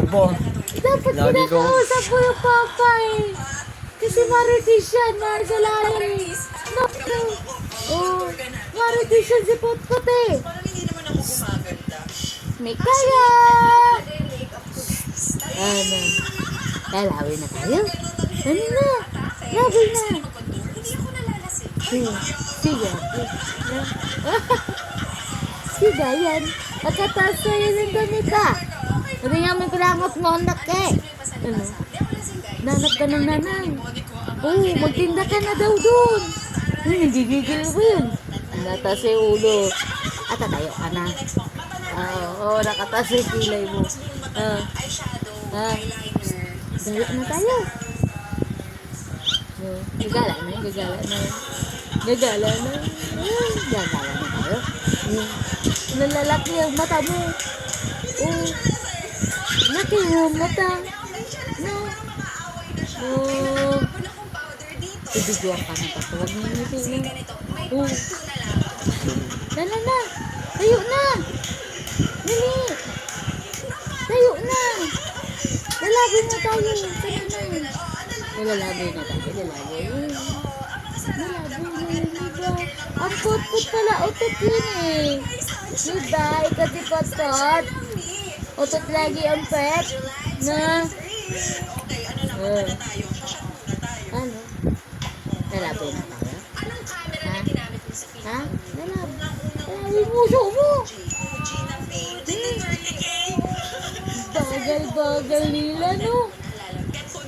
Opo. Dapat Lagi ko. kinakausap mo yung papa eh. Kasi maritis yan, Marcelari. No. Oh, maritis yan si Putput eh. May kaya. Ano? Lalawin na tayo? Ano na? Lawin na. Sige. Sige yan. Pagkataas ko yun ang damit ah. Hindi nga may kulangot mo anak eh. Ano? Nanap ka ng nanay. Oo, magtinda ka na daw doon. Nagigigil ko yun. Nataas yung ulo. At tatayo ka na. Oo, nakataas yung kilay mo. Dali na tayo. Gagala na. Gagala na tayo. Nalalaki ang mata mo. Oh, laki ang mata. No. Oh. Ibigyan ka na pa. Huwag mo ngitin na. Oh. Dala na. Tayo na. Dali. Tayo na. Lalagay na tayo. Lalagay na tayo. Lalagay. Ang put-put pala. Utot yun eh. Diba? Ikaw si Put-put. Utot lagi ang pet. Na. Ano? Lalabay na tayo? Ha? Lalabay mo siya mo. Bagal-bagal nila, no?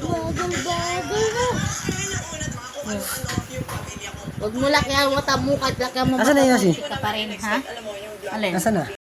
Bagal-bagal, no? Huwag mo laki ang mata mo, kahit laki ang mata mo. Asan na yun, Yosi? Ka pa rin, ha? Alin? Nasaan na?